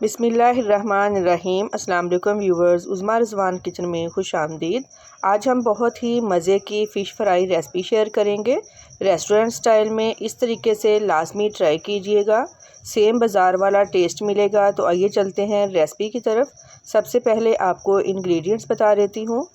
बिस्मिल्लाहिर्रहमानिर्रहीम। अस्सलाम वालेकुम व्यूवर्स, उज़्मा रिज़वान किचन में खुश आमदीद। आज हम बहुत ही मज़े की फ़िश फ्राई रेसिपी शेयर करेंगे रेस्टोरेंट स्टाइल में। इस तरीके से लाजमी ट्राई कीजिएगा, सेम बाज़ार वाला टेस्ट मिलेगा। तो आइए चलते हैं रेसिपी की तरफ। सबसे पहले आपको इंग्रेडिएंट्स बता देती हूँ।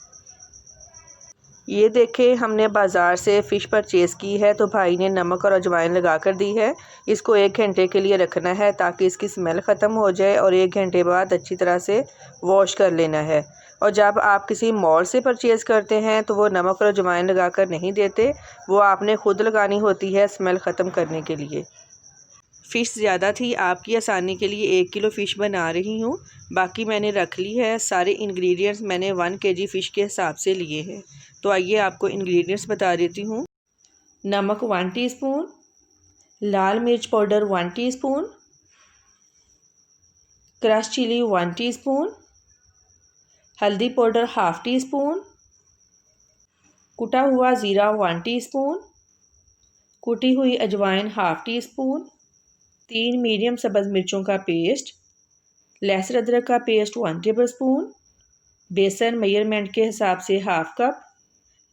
ये देखें, हमने बाज़ार से फ़िश परचेज़ की है तो भाई ने नमक और अजवाइन लगा कर दी है। इसको 1 घंटे के लिए रखना है ताकि इसकी स्मेल ख़त्म हो जाए और 1 घंटे बाद अच्छी तरह से वॉश कर लेना है। और जब आप किसी मॉल से परचेज़ करते हैं तो वो नमक और अजवाइन लगा कर नहीं देते, वो आपने ख़ुद लगानी होती है स्मेल ख़त्म करने के लिए। फ़िश ज़्यादा थी, आपकी आसानी के लिए 1 किलो फ़िश बना रही हूँ, बाकी मैंने रख ली है। सारे इंग्रेडिएंट्स मैंने 1 केजी फ़िश के हिसाब से लिए हैं। तो आइए आपको इंग्रेडिएंट्स बता देती हूँ। नमक 1 टीस्पून, लाल मिर्च powder 1 teaspoon, crush chilli 1 teaspoon, हल्दी पाउडर 1/2 टीस्पून, कुटा हुआ ज़ीरा 1 टीस्पून, कुटी हुई अजवाइन 1/2 टीस्पून, 3 मीडियम सब्ज़ मिर्चों का पेस्ट, लहसुन अदरक का पेस्ट 1 टेबलस्पून, बेसन मेजरमेंट के हिसाब से 1/2 कप,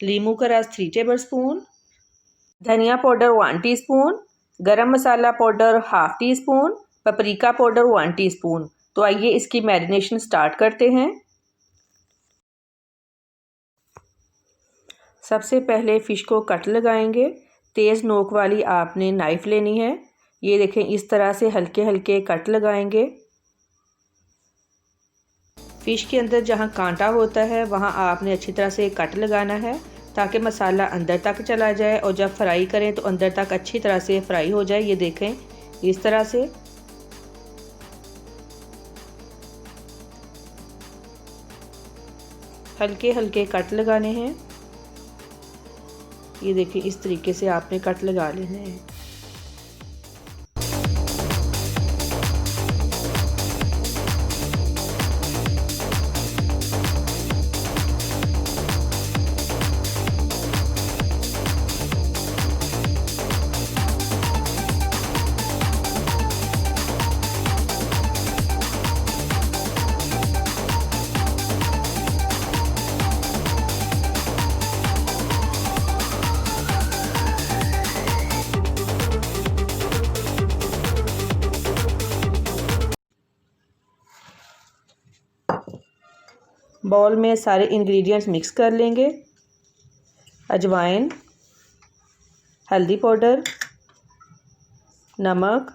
लीमू का रस 3 टेबलस्पून, धनिया powder 1 teaspoon, garam masala powder 1/2 teaspoon, paprika powder 1 teaspoon. तो आइए इसकी मैरिनेशन स्टार्ट करते हैं। सबसे पहले फ़िश को कट लगाएंगे। तेज़ नोक वाली आपने नाइफ़ लेनी है। ये देखें, इस तरह से हल्के हल्के कट लगाएंगे। फ़िश के अंदर जहाँ कांटा होता है वहाँ आपने अच्छी तरह से कट लगाना है ताकि मसाला अंदर तक चला जाए और जब फ्राई करें तो अंदर तक अच्छी तरह से फ्राई हो जाए। ये देखें, इस तरह से हल्के हल्के कट लगाने हैं। ये देखें, इस तरीके से आपने कट लगा लेने हैं। बाउल में सारे इंग्रेडिएंट्स मिक्स कर लेंगे। अजवाइन, हल्दी पाउडर, नमक,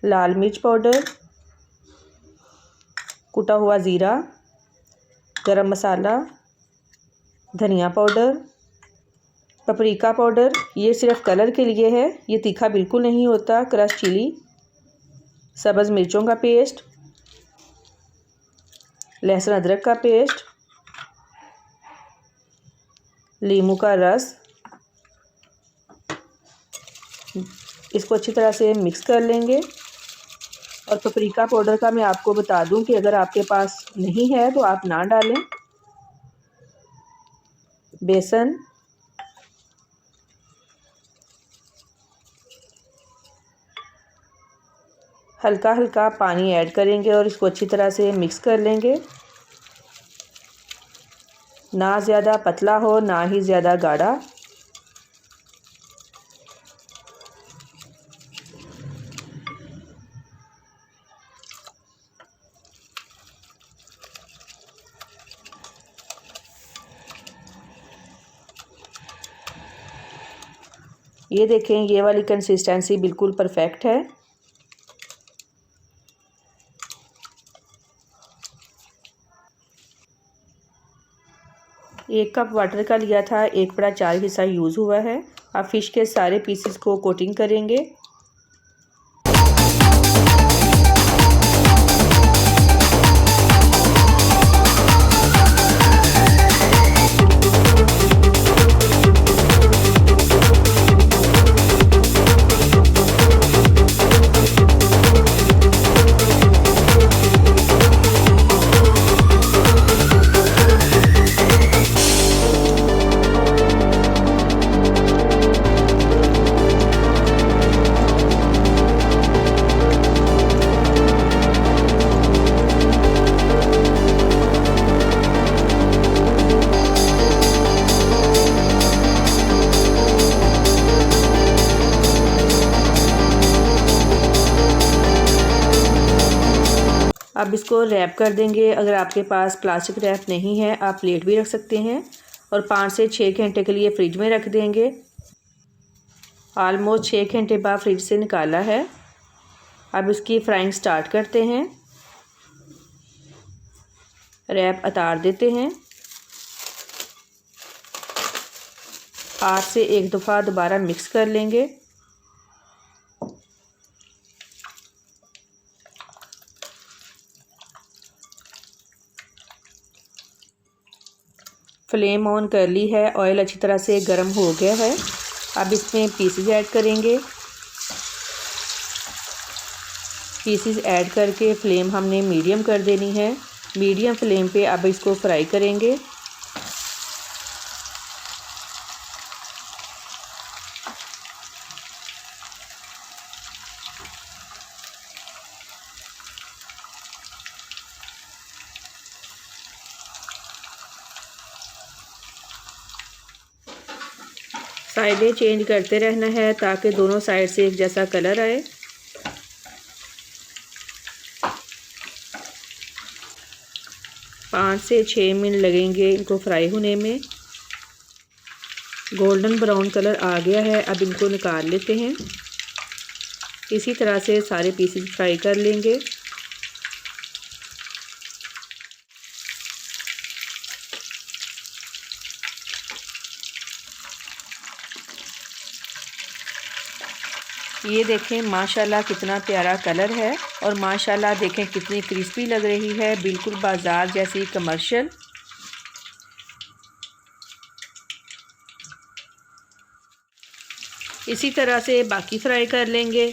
लाल मिर्च पाउडर, कुटा हुआ ज़ीरा, गरम मसाला, धनिया पाउडर, पपरिका पाउडर। ये सिर्फ कलर के लिए है, ये तीखा बिल्कुल नहीं होता। क्रश चिली, सब्ज़ मिर्चों का पेस्ट, लहसुन अदरक का पेस्ट, लीमू का रस। इसको अच्छी तरह से मिक्स कर लेंगे। और पपरिका पाउडर का मैं आपको बता दूं कि अगर आपके पास नहीं है तो आप ना डालें। बेसन, हल्का हल्का पानी ऐड करेंगे और इसको अच्छी तरह से मिक्स कर लेंगे। ना ज़्यादा पतला हो ना ही ज़्यादा गाढ़ा। ये देखें, ये वाली कंसिस्टेंसी बिल्कुल परफेक्ट है। एक कप वाटर का लिया था, 1/4 हिस्सा यूज़ हुआ है। अब फ़िश के सारे पीसेस को कोटिंग करेंगे। अब इसको रैप कर देंगे। अगर आपके पास प्लास्टिक रैप नहीं है आप प्लेट भी रख सकते हैं और 5 से 6 घंटे के लिए फ्रिज में रख देंगे। ऑलमोस्ट 6 घंटे बाद फ्रिज से निकाला है। अब इसकी फ्राइंग स्टार्ट करते हैं। रैप उतार देते हैं। 8 से 1 दफ़ा दोबारा मिक्स कर लेंगे। फ्लेम ऑन कर ली है। ऑयल अच्छी तरह से गर्म हो गया है। अब इसमें पीसेस ऐड करेंगे। पीसेस ऐड करके फ्लेम हमने मीडियम कर देनी है। मीडियम फ्लेम पे अब इसको फ्राई करेंगे। साइडें चेंज करते रहना है ताकि दोनों साइड से एक जैसा कलर आए। पाँच से 6 मिनट लगेंगे इनको फ्राई होने में। गोल्डन ब्राउन कलर आ गया है। अब इनको निकाल लेते हैं। इसी तरह से सारे पीसेस फ्राई कर लेंगे। ये देखें माशाल्लाह कितना प्यारा कलर है और माशाल्लाह देखें कितनी क्रिस्पी लग रही है, बिल्कुल बाज़ार जैसी कमर्शियल। इसी तरह से बाकी फ्राई कर लेंगे।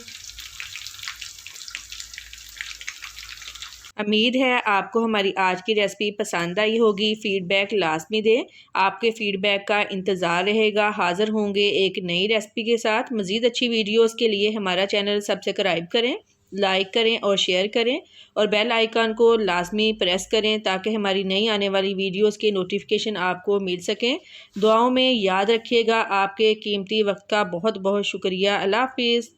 उम्मीद है आपको हमारी आज की रेसिपी पसंद आई होगी। फ़ीडबैक लाजमी दें। आपके फ़ीडबैक का इंतज़ार रहेगा। हाज़िर होंगे एक नई रेसिपी के साथ। मज़ीद अच्छी वीडियोस के लिए हमारा चैनल सब्सक्राइब करें, लाइक करें और शेयर करें और बेल आइकन को लाजमी प्रेस करें ताकि हमारी नई आने वाली वीडियोस के नोटिफिकेशन आपको मिल सकें। दुआओं में याद रखिएगा। आपके कीमती वक्त का बहुत बहुत शुक्रिया। अल्लाह हाफ़िज़।